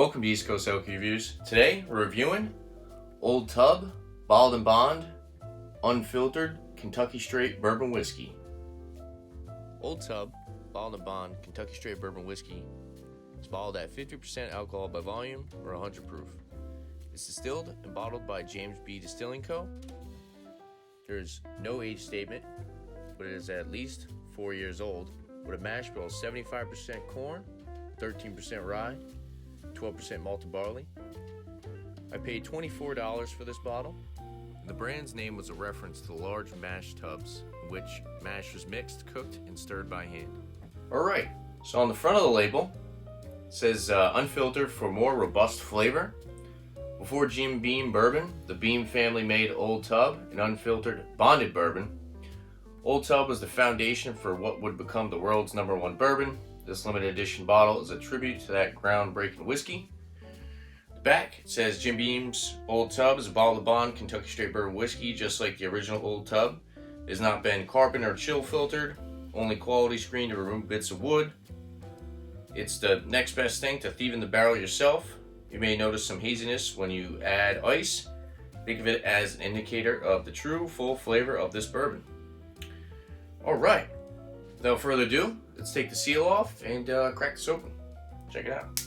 Welcome to East Coast Elk Reviews. Today we're reviewing Old Tub Bottled and Bond Unfiltered Kentucky Straight Bourbon Whiskey. Old Tub Bottled and Bond Kentucky Straight Bourbon Whiskey is bottled at 50% alcohol by volume or 100 proof. It's distilled and bottled by James B. Distilling Co. There's no age statement, but it is at least 4 years old with a mash bill of 75% corn, 13% rye, 12% malted barley. I paid $24 for this bottle. The brand's name was a reference to the large mash tubs in which mash was mixed, cooked, and stirred by hand. Alright, so on the front of the label, it says unfiltered for more robust flavor. Before Jim Beam Bourbon, the Beam family made Old Tub, an unfiltered bonded bourbon. Old Tub was the foundation for what would become the world's #1 bourbon. This limited edition bottle is a tribute to that groundbreaking whiskey. The back, it says Jim Beam's Old Tub is a bottled and bond Kentucky Straight Bourbon whiskey, just like the original Old Tub. It has not been carbon or chill filtered, only quality screened to remove bits of wood. It's the next best thing to thieving the barrel yourself. You may notice some haziness when you add ice. Think of it as an indicator of the true full flavor of this bourbon. Alright, without further ado, let's take the seal off and crack this open. Check it out.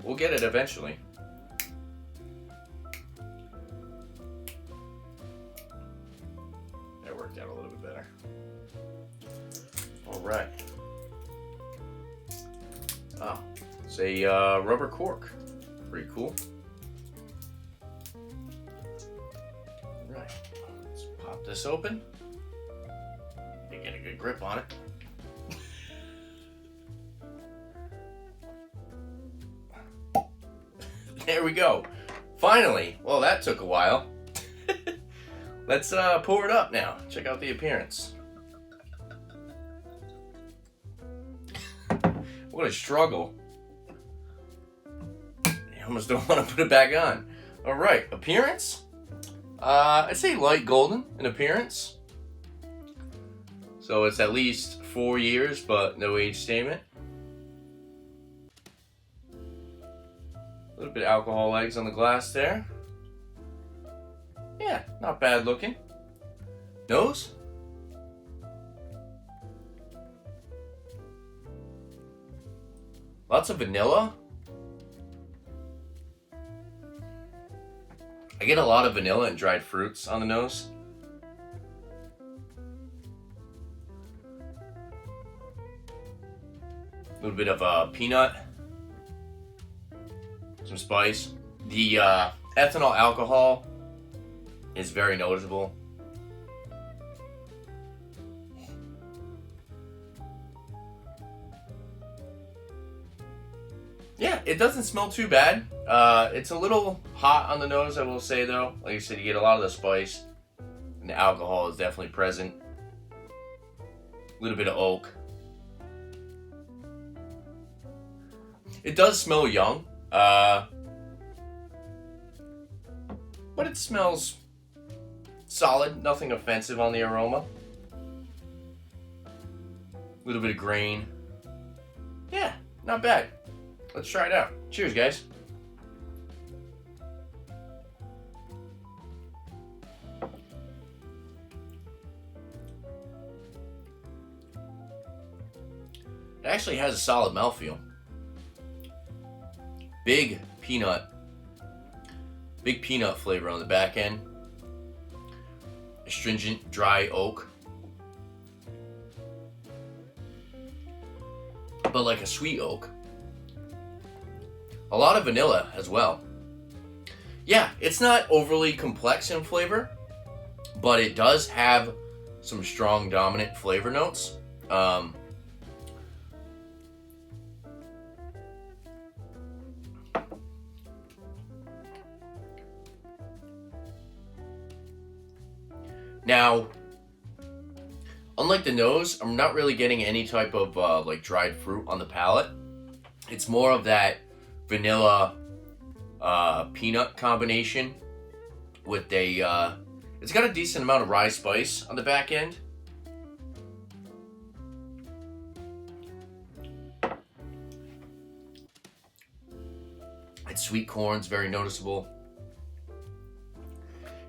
We'll get it eventually. That worked out a little bit better. Alright. Oh, it's a rubber cork. Pretty cool. Alright, let's pop this open. Get a good grip on it. There we go. Finally. Well, that took a while. Let's pour it up now. Check out the appearance. What a struggle. I almost don't want to put it back on. All right, appearance. I'd say light golden in appearance. So it's at least 4 years, but no age statement. A little bit of alcohol eggs on the glass there. Yeah, not bad looking. Nose. Lots of vanilla. I get a lot of vanilla and dried fruits on the nose. A little bit of peanut, some spice. The ethanol alcohol is very noticeable. Yeah, it doesn't smell too bad. It's a little hot on the nose, I will say though. Like I said, you get a lot of the spice, and the alcohol is definitely present. A little bit of oak. It does smell young, but it smells solid, nothing offensive on the aroma. A little bit of grain. Yeah, not bad. Let's try it out. Cheers, guys. It actually has a solid mouthfeel. Big peanut flavor on the back end. Astringent, dry oak. But like a sweet oak. A lot of vanilla as well. Yeah, it's not overly complex in flavor, but it does have some strong dominant flavor notes. Now, unlike the nose, I'm not really getting any type of like dried fruit on the palate. It's more of that vanilla peanut combination with a it's got a decent amount of rye spice on the back end. Its sweet corn's very noticeable.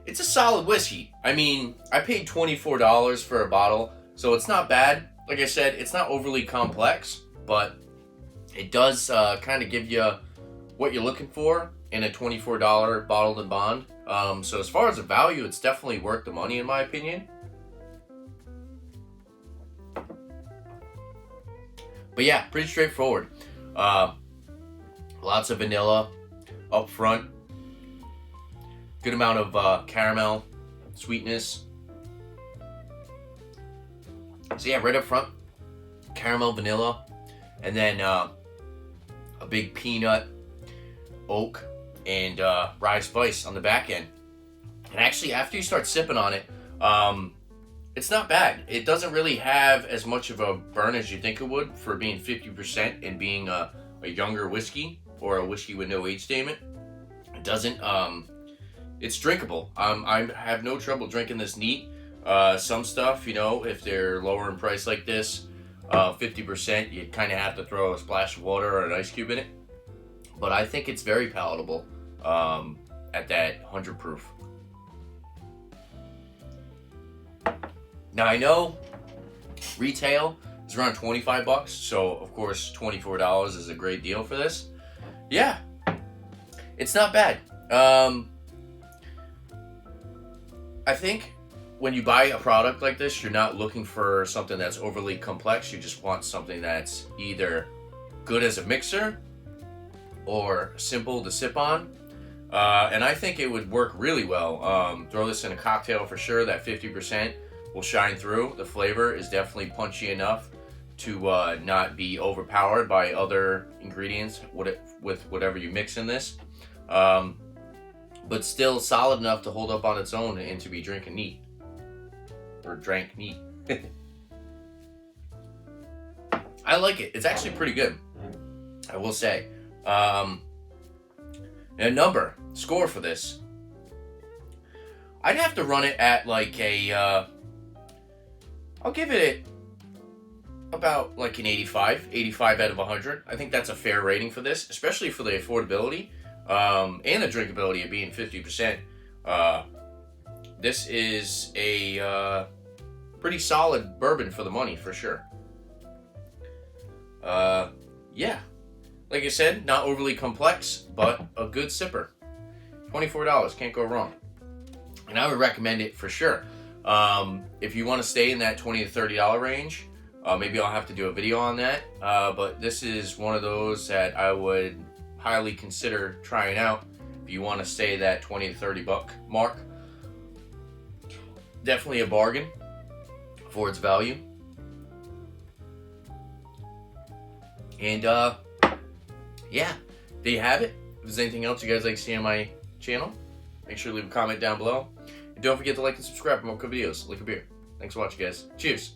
It's a solid whiskey. I mean, I paid $24 for a bottle, so it's not bad. Like I said, it's not overly complex, but it does kind of give you what you're looking for in a $24 bottled and bond. So as far as the value, it's definitely worth the money in my opinion. But yeah, pretty straightforward. Lots of vanilla up front. Good amount of caramel sweetness. So yeah, right up front, caramel, vanilla, and then a big peanut, oak, and rye spice on the back end. And actually, after you start sipping on it, it's not bad. It doesn't really have as much of a burn as you think it would for being 50% and being a younger whiskey or a whiskey with no age statement. It doesn't. It's drinkable. I have no trouble drinking this neat. Some stuff, you know, if they're lower in price like this, 50%, you kind of have to throw a splash of water or an ice cube in it. But I think it's very palatable at that 100 proof. Now I know retail is around $25, so of course $24 is a great deal for this. Yeah, it's not bad. I think when you buy a product like this, you're not looking for something that's overly complex. You just want something that's either good as a mixer or simple to sip on. And I think it would work really well. Throw this in a cocktail for sure. That 50% will shine through. The flavor is definitely punchy enough to not be overpowered by other ingredients with whatever you mix in this. But still solid enough to hold up on its own and to be drinking neat. Or drank neat. I like it. It's actually pretty good, I will say. A score for this. I'd have to run it at like a, I'll give it about like an 85 out of 100. I think that's a fair rating for this, especially for the affordability and the drinkability of being 50%. This is a pretty solid bourbon for the money, for sure. Yeah. Like I said, not overly complex, but a good sipper. $24, can't go wrong. And I would recommend it for sure. If you want to stay in that $20 to $30 range, maybe I'll have to do a video on that. But this is one of those that I would highly consider trying out if you want to stay that 20 to 30 buck mark. Definitely a bargain for its value. And yeah, there you have it. If there's anything else you guys like to see on my channel, make sure to leave a comment down below. And don't forget to like and subscribe for more cool videos. Like a beer. Thanks for watching, guys. Cheers.